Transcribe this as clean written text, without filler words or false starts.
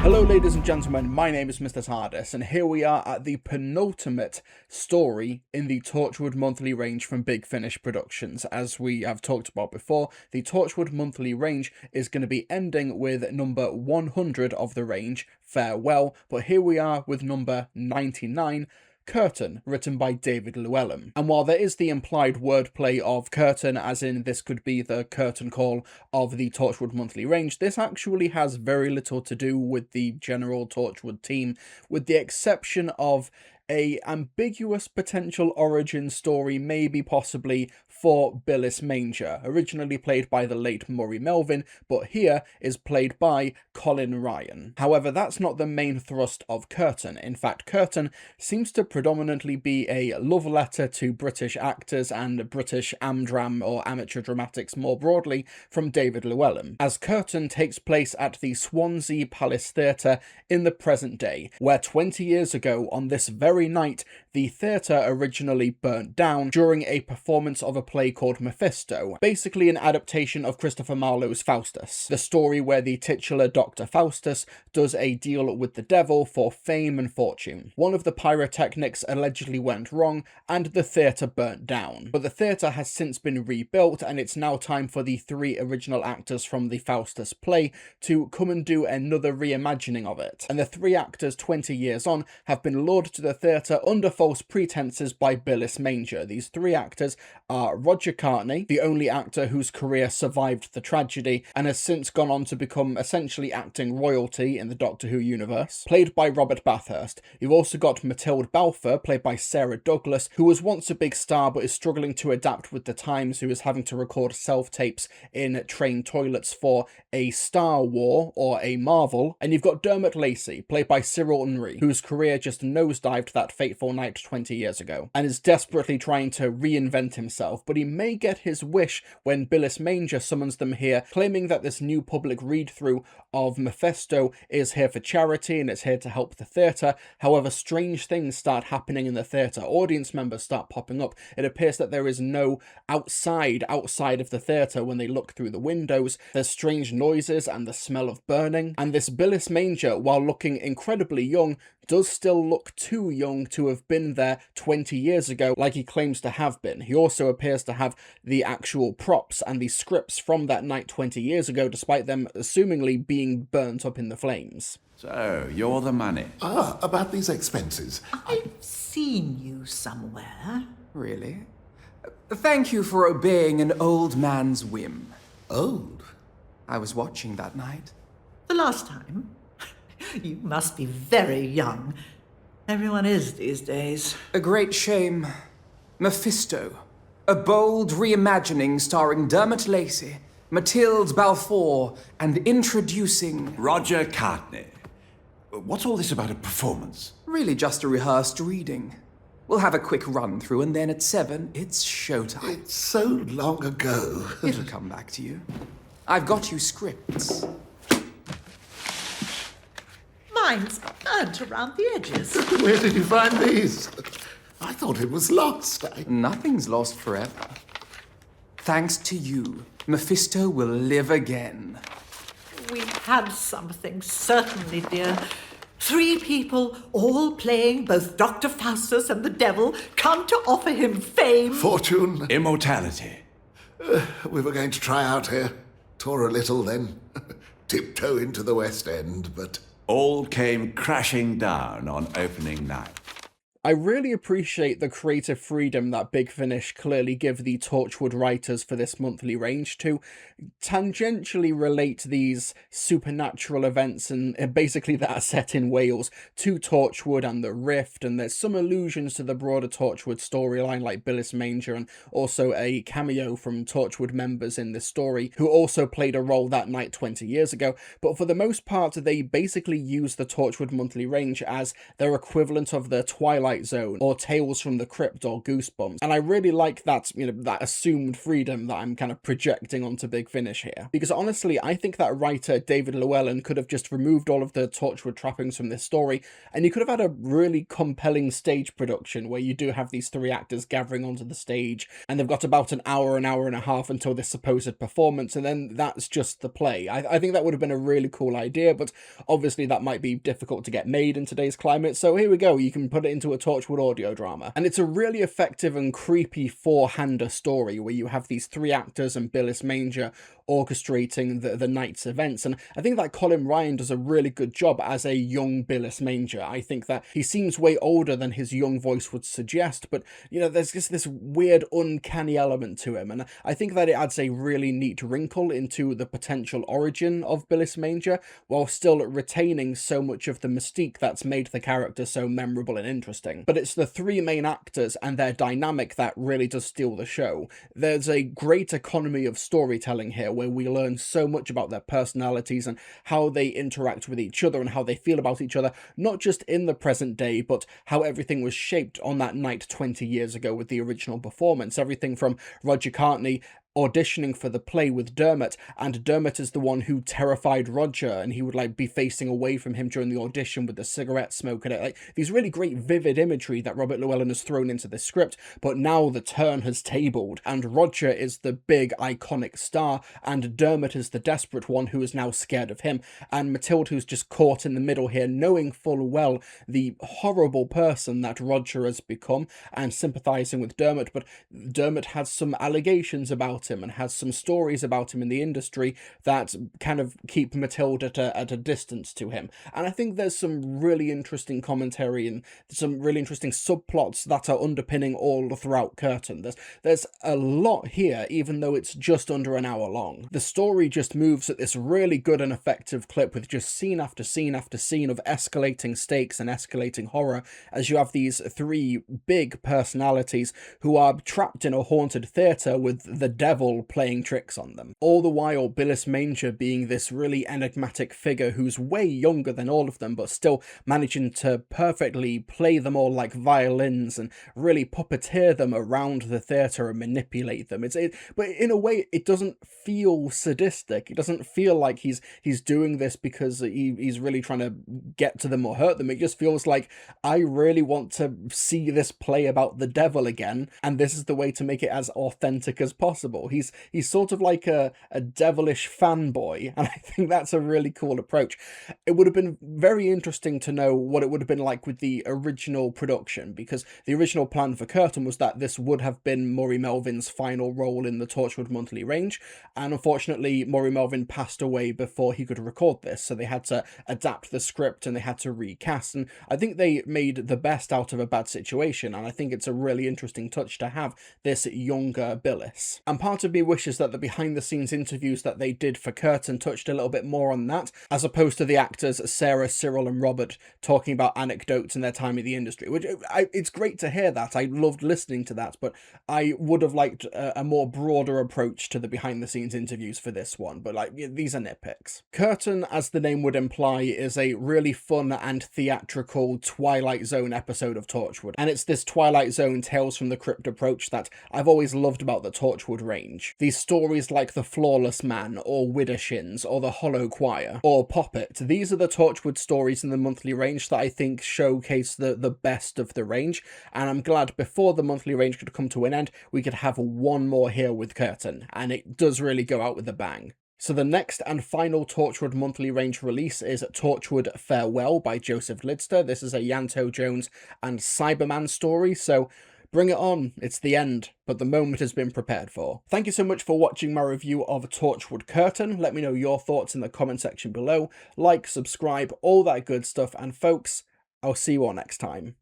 Hello ladies and gentlemen, my name is Mr. TARDIS, and here we are at the penultimate story in the Torchwood Monthly range from Big Finish Productions. As we have talked about before, the Torchwood Monthly range is going to be ending with number 100 of the range, Farewell, but here we are with number 99, Curtain, written by David Llewellyn. And while there is the implied wordplay of curtain, as in this could be the curtain call of the Torchwood Monthly range, this actually has very little to do with the general Torchwood team, with the exception of a ambiguous potential origin story, maybe possibly, for Billis Manger, originally played by the late Murray Melvin, but here is played by Colin Ryan. However, that's not the main thrust of Curtain. In fact, Curtain seems to predominantly be a love letter to British actors and British amdram or amateur dramatics more broadly from David Llewellyn, as Curtain takes place at the Swansea Palace Theatre in the present day, where 20 years ago on this very night the theatre originally burnt down during a performance of a play called Mephisto, basically an adaptation of Christopher Marlowe's Faustus, the story where the titular Dr. Faustus does a deal with the devil for fame and fortune. One of the pyrotechnics allegedly went wrong and the theatre burnt down, but the theatre has since been rebuilt and it's now time for the three original actors from the Faustus play to come and do another reimagining of it, and the three actors 20 years on have been lured to the theatre under false pretenses by Billis Manger. These three actors are Roger Cartney, the only actor whose career survived the tragedy and has since gone on to become essentially acting royalty in the Doctor Who universe, played by Robert Bathurst. You've also got Matilda Balfour, played by Sarah Douglas, who was once a big star but is struggling to adapt with the times, who is having to record self-tapes in train toilets for a Star War or a Marvel. And you've got Dermot Lacey, played by Cyril Unry, whose career just nosedived that fateful night 20 years ago and is desperately trying to reinvent himself, but he may get his wish when Billis Manger summons them here, claiming that this new public read-through of Mephisto is here for charity and it's here to help the theatre. However, strange things start happening in the theatre. Audience members start popping up. It appears that there is no outside of the theatre when they look through the windows. There's strange noises and the smell of burning, and this Billis Manger, while looking incredibly young, does still look too young to have been there 20 years ago like he claims to have been. He also appears to have the actual props and the scripts from that night 20 years ago, despite them assumingly being burnt up in the flames. So, you're the money. About these expenses. I've seen you somewhere. Really? Thank you for obeying an old man's whim. Old? I was watching that night. The last time? You must be very young. Everyone is these days. A great shame. Mephisto. A bold reimagining starring Dermot Lacey, Matilda Balfour, and introducing... Roger Cartney. What's all this about a performance? Really just a rehearsed reading. We'll have a quick run-through and then at 7, it's showtime. It's so long ago. It'll come back to you. I've got you scripts. Mine's burnt around the edges. Where did you find these? I thought it was lost. Nothing's lost forever. Thanks to you, Mephisto will live again. We had something, certainly, dear. 3 people, all playing both Dr. Faustus and the devil, come to offer him fame. Fortune. Immortality. We were going to try out here. Tore a little, then tiptoe into the West End, but... All came crashing down on opening night. I really appreciate the creative freedom that Big Finish clearly give the Torchwood writers for this monthly range to tangentially relate these supernatural events and basically that are set in Wales to Torchwood and the Rift, and there's some allusions to the broader Torchwood storyline like Billis Manger and also a cameo from Torchwood members in this story who also played a role that night 20 years ago, but for the most part they basically use the Torchwood monthly range as their equivalent of the Twilight Twilight Zone or Tales from the Crypt or Goosebumps. And I really like that, that assumed freedom that I'm kind of projecting onto Big Finish here. Because honestly, I think that writer David Llewellyn could have just removed all of the Torchwood trappings from this story, and you could have had a really compelling stage production where you do have these three actors gathering onto the stage, and they've got about an hour and a half until this supposed performance, and then that's just the play. I think that would have been a really cool idea, but obviously that might be difficult to get made in today's climate, so here we go, you can put it into a Torchwood audio drama. And it's a really effective and creepy four-hander story where you have these three actors and Billis Manger orchestrating the night's events, and I think that Colin Ryan does a really good job as a young Billis Manger. I think that he seems way older than his young voice would suggest, but there's just this weird uncanny element to him, and I think that it adds a really neat wrinkle into the potential origin of Billis Manger while still retaining so much of the mystique that's made the character so memorable and interesting. But it's the three main actors and their dynamic that really does steal the show. There's a great economy of storytelling here where we learn so much about their personalities and how they interact with each other and how they feel about each other, not just in the present day, but how everything was shaped on that night 20 years ago with the original performance. Everything from Roger Cartney auditioning for the play with Dermot, and Dermot is the one who terrified Roger, and he would be facing away from him during the audition with the cigarette smoke, and these really great vivid imagery that Robert Llewellyn has thrown into the script. But now the turn has tabled, and Roger is the big iconic star, and Dermot is the desperate one who is now scared of him, and Matilda, who's just caught in the middle here, knowing full well the horrible person that Roger has become and sympathizing with Dermot. But Dermot has some allegations about him and has some stories about him in the industry that kind of keep Matilda at a distance to him. And I think there's some really interesting commentary and some really interesting subplots that are underpinning all throughout Curtain. There's a lot here, even though it's just under an hour long. The story just moves at this really good and effective clip with just scene after scene after scene of escalating stakes and escalating horror, as you have these three big personalities who are trapped in a haunted theatre with the devil playing tricks on them. All the while, Billis Manger being this really enigmatic figure who's way younger than all of them, but still managing to perfectly play them all like violins and really puppeteer them around the theatre and manipulate them. But in a way, it doesn't feel sadistic. It doesn't feel like he's doing this because he's really trying to get to them or hurt them. It just feels like, I really want to see this play about the devil again, and this is the way to make it as authentic as possible. He's sort of like a devilish fanboy, and I think that's a really cool approach. It would have been very interesting to know what it would have been like with the original production, because the original plan for Curtain was that this would have been Maury Melvin's final role in the Torchwood Monthly range, and unfortunately Maury Melvin passed away before he could record this, so they had to adapt the script and they had to recast, and I think they made the best out of a bad situation, and I think it's a really interesting touch to have this younger Billis. And part of me wishes that the behind the scenes interviews that they did for Curtain touched a little bit more on that, as opposed to the actors Sarah, Cyril and Robert talking about anecdotes in their time in the industry, which it's great to hear that. I loved listening to that, but I would have liked a more broader approach to the behind the scenes interviews for this one, but these are nitpicks. Curtain, as the name would imply, is a really fun and theatrical Twilight Zone episode of Torchwood, and it's this Twilight Zone Tales from the Crypt approach that I've always loved about the Torchwood range. These stories like The Flawless Man, or Widdershins, or The Hollow Choir, or Poppet, these are the Torchwood stories in the monthly range that I think showcase the best of the range, and I'm glad before the monthly range could come to an end, we could have one more here with Curtain, and it does really go out with a bang. So the next and final Torchwood monthly range release is Torchwood Farewell by Joseph Lidster. This is a Ianto Jones and Cyberman story, so bring it on. It's the end, but the moment has been prepared for. Thank you so much for watching my review of Torchwood Curtain. Let me know your thoughts in the comment section below. Like, subscribe, all that good stuff, and folks, I'll see you all next time.